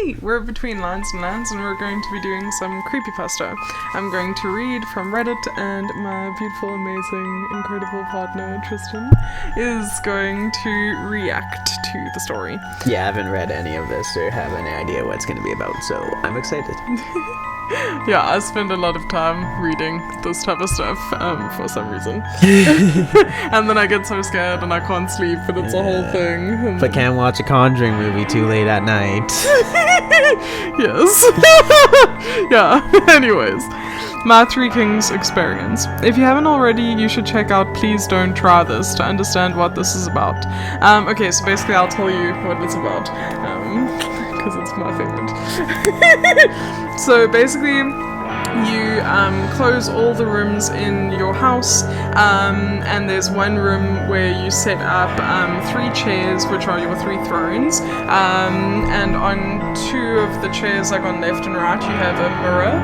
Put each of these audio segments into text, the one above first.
Hey, we're between lines and lands, and we're going to be doing some creepypasta. I'm going to read from Reddit, and my beautiful, amazing, incredible partner, Tristan, is going to react to the story. Yeah, I haven't read any of this or have any idea what it's going to be about, so I'm excited. Yeah, I spend a lot of time reading this type of stuff for some reason. And then I get so scared and I can't sleep, and it's a whole thing. If I can't watch a Conjuring movie too late at night. Yes. Yeah, anyways. My Three Kings experience. If you haven't already, you should check out Please Don't Try This to understand what this is about. Okay, so basically I'll tell you what it's about. Because it's my favorite. So basically, you close all the rooms in your house, and there's one room where you set up 3 chairs, which are your 3 thrones, and on 2 of the chairs, like on left and right, you have a mirror,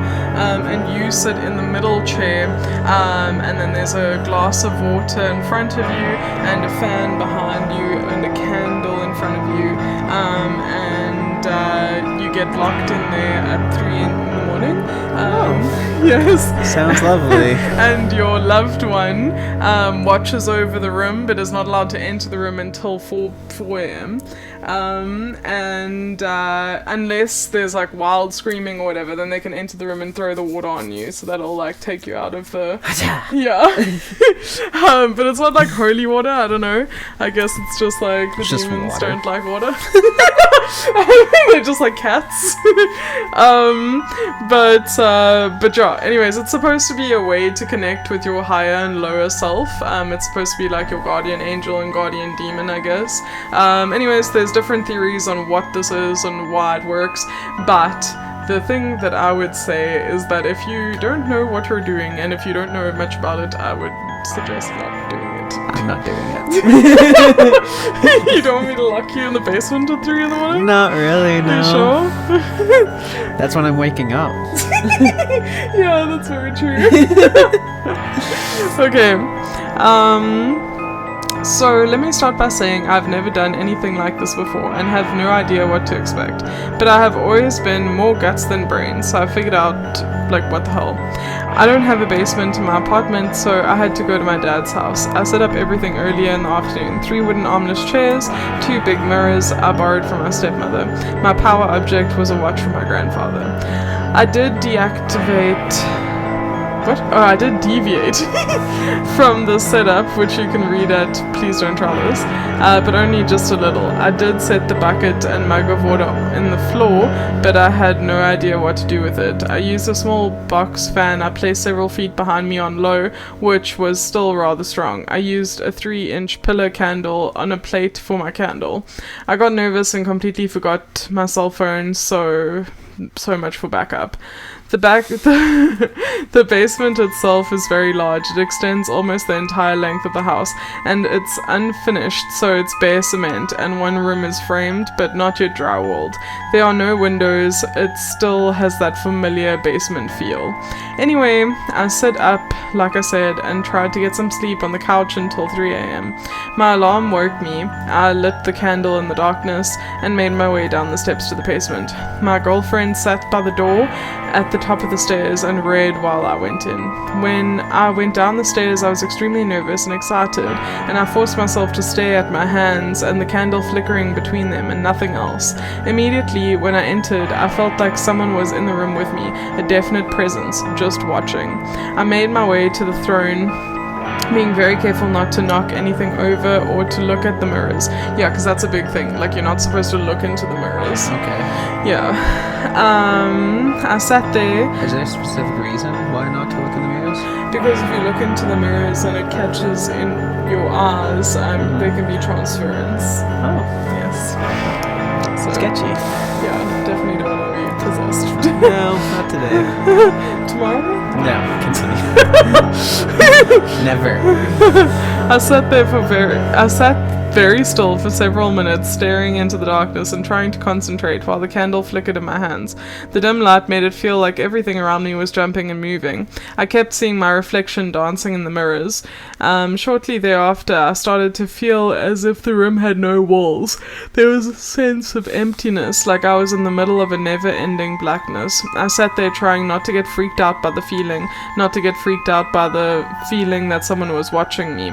and you sit in the middle chair, and then there's a glass of water in front of you, and a fan behind you, and a candle in front of you, and you get locked in there at 3 in the morning. Yes. Sounds lovely. And your loved one watches over the room, but is not allowed to enter the room until 4 a.m. And unless there's like wild screaming or whatever, then they can enter the room and throw the water on you, so that'll like take you out of the but it's not like holy water. I don't know. I guess it's just like the demons don't like water. They're just like cats. But yeah, anyways, it's supposed to be a way to connect with your higher and lower self. It's supposed to be like your guardian angel and guardian demon, I guess. Anyways, there's different theories on what this is and why it works, but the thing that I would say is that if you don't know what you're doing, and if you don't know much about it, I would suggest not doing it. I'm not doing it. You don't want me to lock you in the basement at 3 in the morning? Not really, no. You sure? That's when I'm waking up. Yeah, that's very true. Okay. So let me start by saying I've never done anything like this before and have no idea what to expect. But I have always been more guts than brains, so I figured out, like, what the hell. I don't have a basement in my apartment, so I had to go to my dad's house. I set up everything earlier in the afternoon. 3 wooden armless chairs, 2 big mirrors I borrowed from my stepmother. My power object was a watch from my grandfather. I did deviate from the setup, which you can read at Please Don't Try This, but only just a little. I did set the bucket and mug of water in the floor, but I had no idea what to do with it. I used a small box fan I placed several feet behind me on low, which was still rather strong. I used a 3-inch pillar candle on a plate for my candle. I got nervous and completely forgot my cell phone, so much for backup. The basement itself is very large. It extends almost the entire length of the house, and it's unfinished, so it's bare cement, and one room is framed, but not yet drywalled. There are no windows. It still has that familiar basement feel. Anyway, I sat up, like I said, and tried to get some sleep on the couch until 3 a.m. My alarm woke me. I lit the candle in the darkness and made my way down the steps to the basement. My girlfriend sat by the door at the top of the stairs and read while I went in. When I went down the stairs, I was extremely nervous and excited, and I forced myself to stare at my hands and the candle flickering between them and nothing else. Immediately, when I entered, I felt like someone was in the room with me, a definite presence, just watching. I made my way to the throne, being very careful not to knock anything over or to look at the mirrors. Yeah, because that's a big thing. Like, you're not supposed to look into the mirrors. Okay. Yeah. I sat there. Is there a specific reason why not to look in the mirrors? Because if you look into the mirrors and it catches in your eyes, there can be transference. Oh. Yes. So, sketchy. Yeah, definitely don't want to be possessed. No, not today. Tomorrow? No, continue. Never. I sat very still for several minutes, staring into the darkness and trying to concentrate while the candle flickered in my hands. The dim light made it feel like everything around me was jumping and moving. I kept seeing my reflection dancing in the mirrors. Shortly thereafter, I started to feel as if the room had no walls. There was a sense of emptiness, like I was in the middle of a never-ending blackness. I sat there trying not to get freaked out by the feeling, not to get freaked out by the feeling that someone was watching me.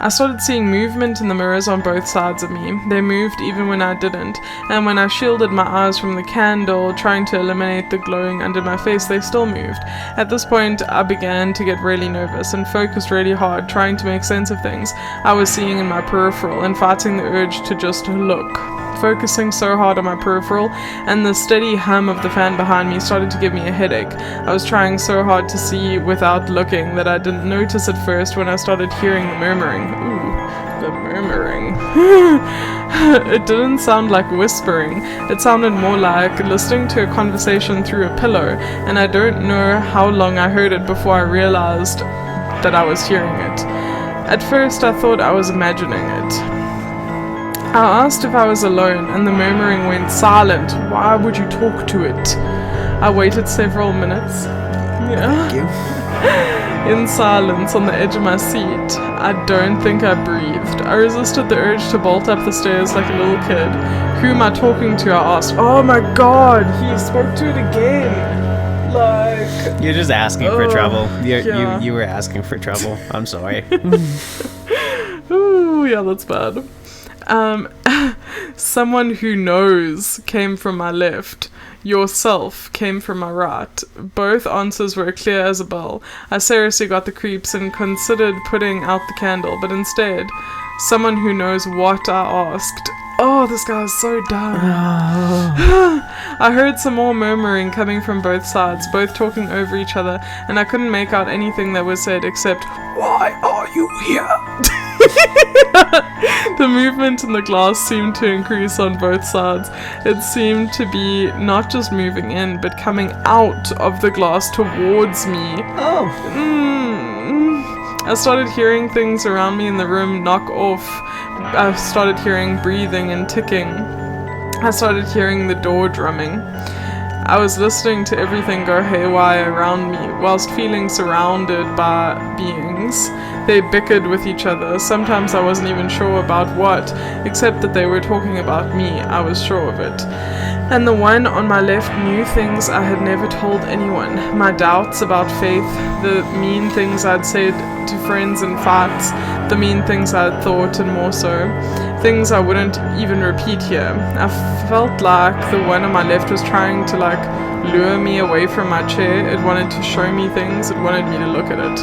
I started seeing movement in the mirrors on both sides of me. They moved even when I didn't, and when I shielded my eyes from the candle, trying to eliminate the glowing under my face, they still moved. At this point, I began to get really nervous and focused really hard, trying to make sense of things I was seeing in my peripheral and fighting the urge to just look. Focusing so hard on my peripheral, and the steady hum of the fan behind me started to give me a headache. I was trying so hard to see without looking that I didn't notice at first when I started hearing the murmuring. Ooh, the murmuring. It didn't sound like whispering. It sounded more like listening to a conversation through a pillow, and I don't know how long I heard it before I realized that I was hearing it. At first, I thought I was imagining it. I asked if I was alone, and the murmuring went silent. Why would you talk to it? I waited several minutes. Thank you. In silence on the edge of my seat. I don't think I breathed. I resisted the urge to bolt up the stairs like a little kid. Who am I talking to? I asked. Oh my god, he spoke to it again. Like... You're just asking for trouble. You were asking for trouble. I'm sorry. Ooh, yeah, that's bad. Someone who knows came from my left. Yourself came from my right. Both answers were clear as a bell. I seriously got the creeps and considered putting out the candle, but instead, someone who knows what I asked. Oh, this guy is so dumb. I heard some more murmuring coming from both sides, both talking over each other, and I couldn't make out anything that was said except, "Why are you here?" The movement in the glass seemed to increase on both sides. It seemed to be not just moving in, but coming out of the glass towards me. I started hearing things around me in the room knock off. I started hearing breathing and ticking. I started hearing the door drumming. I was listening to everything go haywire around me, whilst feeling surrounded by beings. They bickered with each other. Sometimes I wasn't even sure about what, except that they were talking about me. I was sure of it. And the one on my left knew things I had never told anyone. My doubts about faith, the mean things I'd said to friends in fights, the mean things I'd thought and more so. Things I wouldn't even repeat here. I felt like the one on my left was trying to lure me away from my chair. It wanted to show me things. It wanted me to look at it.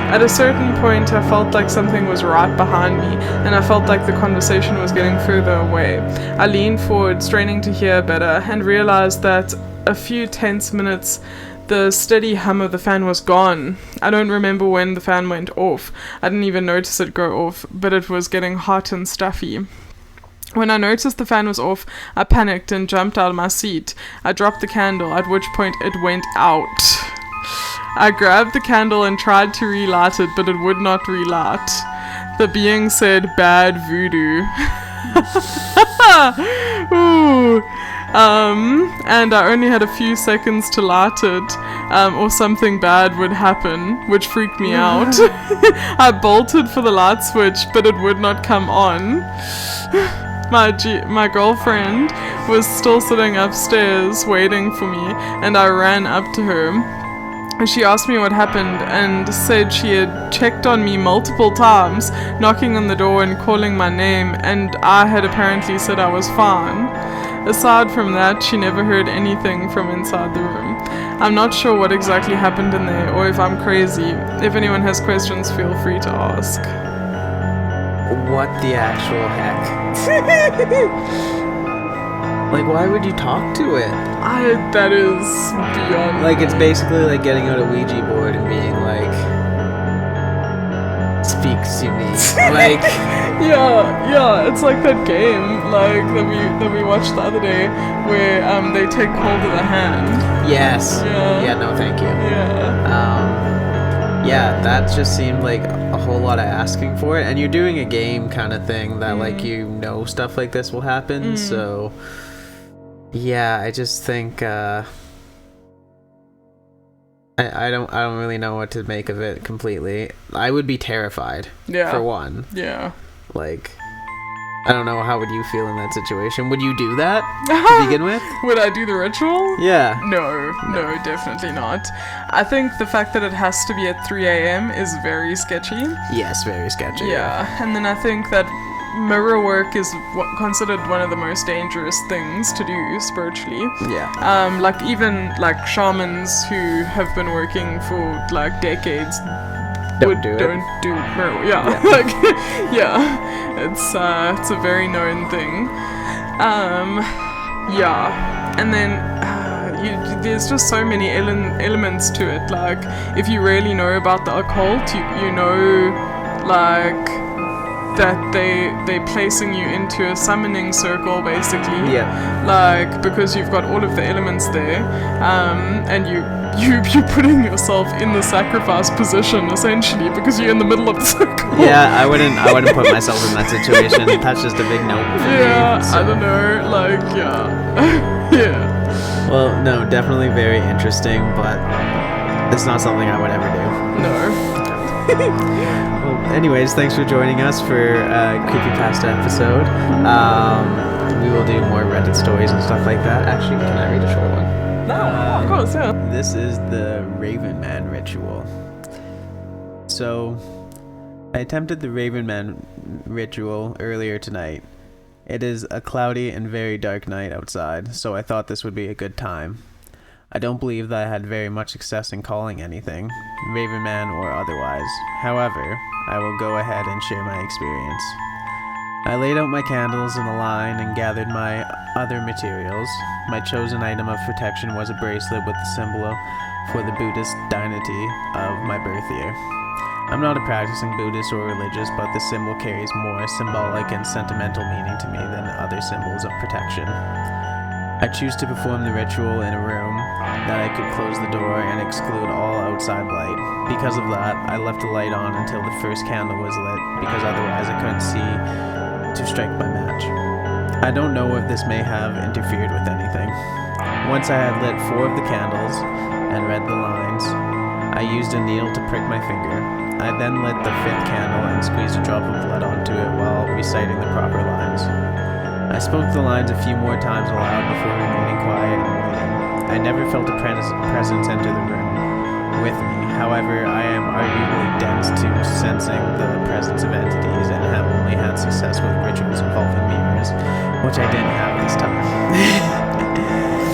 At a certain point, I felt like something was right behind me, and I felt like the conversation was getting further away. I leaned forward, straining to hear better, and realized that a few tense minutes the steady hum of the fan was gone. I don't remember when the fan went off. I didn't even notice it go off, but it was getting hot and stuffy. When I noticed the fan was off, I panicked and jumped out of my seat. I dropped the candle, at which point it went out. I grabbed the candle and tried to relight it, but it would not relight. The being said, "Bad voodoo." Ooh. And I only had a few seconds to light it, or something bad would happen, which freaked me out. I bolted for the light switch, but it would not come on. My girlfriend was still sitting upstairs waiting for me, and I ran up to her. She asked me what happened and said she had checked on me multiple times, knocking on the door and calling my name, and I had apparently said I was fine. Aside from that, she never heard anything from inside the room. I'm not sure what exactly happened in there, or if I'm crazy. If anyone has questions, feel free to ask. What the actual heck? Why would you talk to it? That is beyond... It's basically like getting out a Ouija board and being like, speak to me. Yeah, it's like that game, that we watched the other day, where they take hold of the hand. Yes. Yeah. Yeah, no thank you. Yeah. Yeah, that just seemed like a whole lot of asking for it. And you're doing a game kind of thing that, like, you know stuff like this will happen. So, yeah, I just think, I don't really know what to make of it completely. I would be terrified, for one. Yeah. Like, I don't know, how would you feel in that situation? Would you do that to begin with? Would I do the ritual? Yeah. No, definitely not. I think the fact that it has to be at 3 a.m. is very sketchy. Yes, very sketchy. Yeah, and then I think that mirror work is considered one of the most dangerous things to do spiritually. Yeah. Like even like shamans who have been working for like decades Don't do mirror. Yeah, like it's a very known thing. Yeah, and then there's just so many elements to it. Like if you really know about the occult, you know, like that they're placing you into a summoning circle basically. Yeah. Like because you've got all of the elements there, and you're putting yourself in the sacrifice position essentially because you're in the middle of the circle. Yeah, I wouldn't put myself in that situation. That's just a big no for me. Yeah, So. I don't know, like yeah. Well, no, definitely very interesting, but it's not something I would ever do. No. Well, anyways, thanks for joining us for Creepypasta episode. We will do more Reddit stories and stuff like that. Actually, can I read a short one? No, of course, yeah. This is the Raven Man ritual. So, I attempted the Raven Man ritual earlier tonight. It is a cloudy and very dark night outside, so I thought this would be a good time. I don't believe that I had very much success in calling anything, Raven Man or otherwise. However, I will go ahead and share my experience. I laid out my candles in a line and gathered my other materials. My chosen item of protection was a bracelet with the symbol for the Buddhist divinity of my birth year. I'm not a practicing Buddhist or religious, but the symbol carries more symbolic and sentimental meaning to me than other symbols of protection. I choose to perform the ritual in a room that I could close the door and exclude all outside light. Because of that, I left the light on until the first candle was lit, because otherwise I couldn't see to strike my match. I don't know if this may have interfered with anything. Once I had lit 4 of the candles and read the lines, I used a needle to prick my finger. I then lit the 5th candle and squeezed a drop of blood onto it while reciting the proper lines. I spoke the lines a few more times aloud before remaining quiet and waiting. I never felt a presence enter the room with me. However, I am arguably dense to sensing the presence of entities and have only had success with rituals involving mirrors, which I didn't have this time.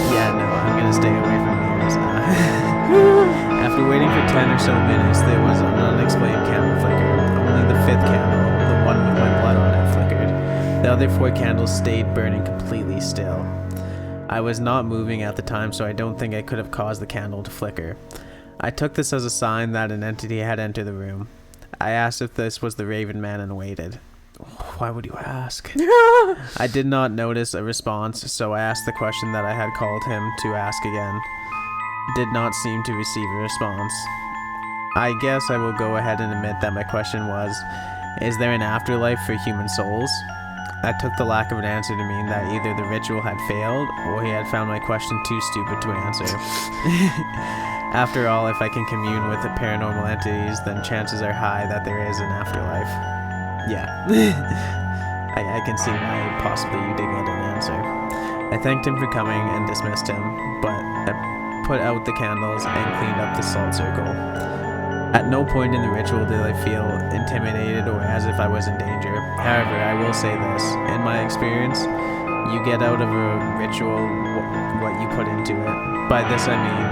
Yeah, no, I'm gonna stay away from mirrors. After waiting for 10 or so minutes, there was an unexplained candle flicker. Only the 5th candle, the one with my blood on it, flickered. The other 4 candles stayed burning completely still. I was not moving at the time, so I don't think I could have caused the candle to flicker. I took this as a sign that an entity had entered the room. I asked if this was the Raven Man and waited. Why would you ask? I did not notice a response, so I asked the question that I had called him to ask again. Did not seem to receive a response. I guess I will go ahead and admit that my question was, is there an afterlife for human souls? I took the lack of an answer to mean that either the ritual had failed, or he had found my question too stupid to answer. After all, if I can commune with the paranormal entities, then chances are high that there is an afterlife. Yeah. I can see why possibly you did get an answer. I thanked him for coming and dismissed him, but I put out the candles and cleaned up the salt circle. At no point in the ritual did I feel intimidated or as if I was in danger. However, I will say this. In my experience, you get out of a ritual what you put into it. By this I mean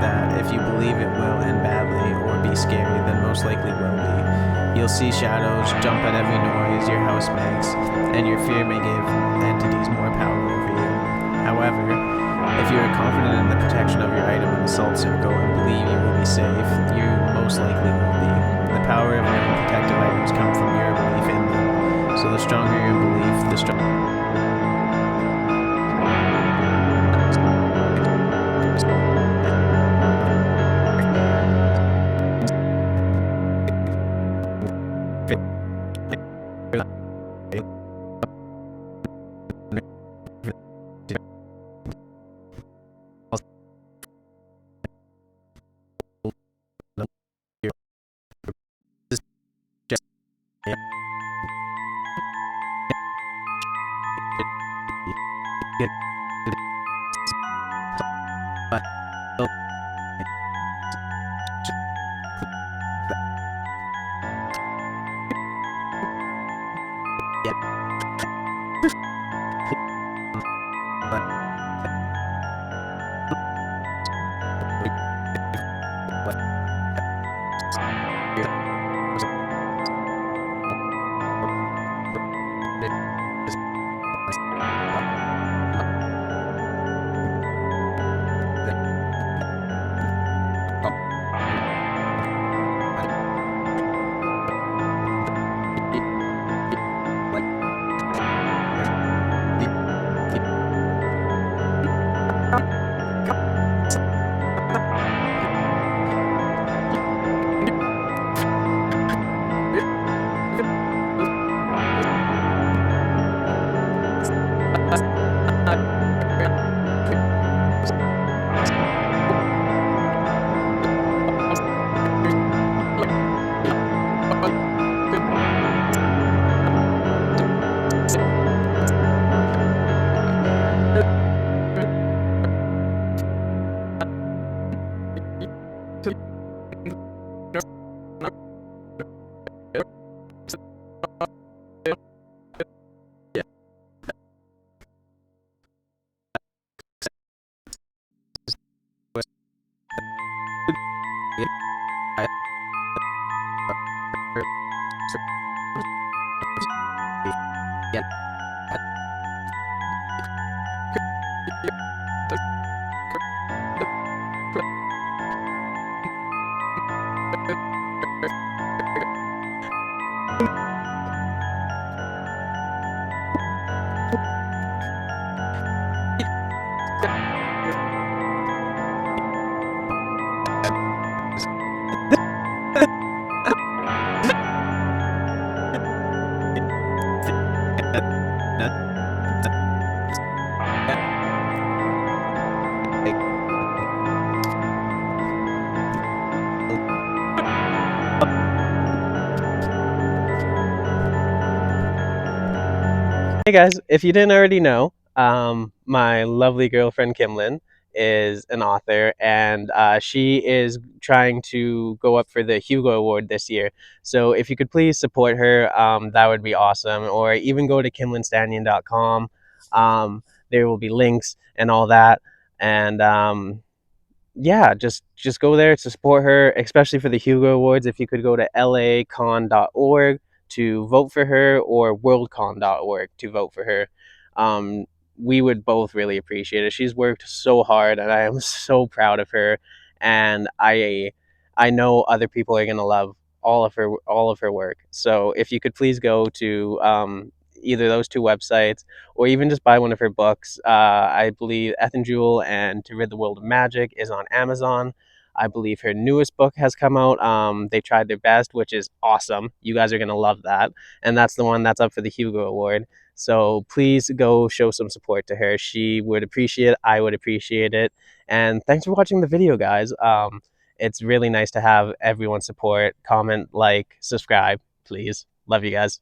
that if you believe it will end badly or be scary, then most likely will be. You'll see shadows, jump at every noise your house makes, and your fear may give entities more power over you. However, if you are confident in the protection of your item in the salt circle and believe you will be safe, you most likely will be. The power of your own protective items come from your belief in them. So the stronger your belief, the stronger. Hey guys, if you didn't already know, my lovely girlfriend Kimlin is an author, and she is trying to go up for the Hugo Award this year. So if you could please support her, that would be awesome. Or even go to kimlinstannion.com. There will be links and all that. And yeah, just go there to support her, especially for the Hugo Awards. If you could go to lacon.org to vote for her, or worldcon.org to vote for her. Um, we would both really appreciate it. She's worked so hard, and I am so proud of her. And I know other people are gonna love all of her work. So if you could please go to either those two websites, or even just buy one of her books. I believe Ethandrule and To Rid the World of Magic is on Amazon. I believe her newest book has come out. They Tried Their Best, which is awesome. You guys are going to love that. And that's the one that's up for the Hugo Award. So please go show some support to her. She would appreciate it. I would appreciate it. And thanks for watching the video, guys. It's really nice to have everyone's support. Comment, like, subscribe, please. Love you guys.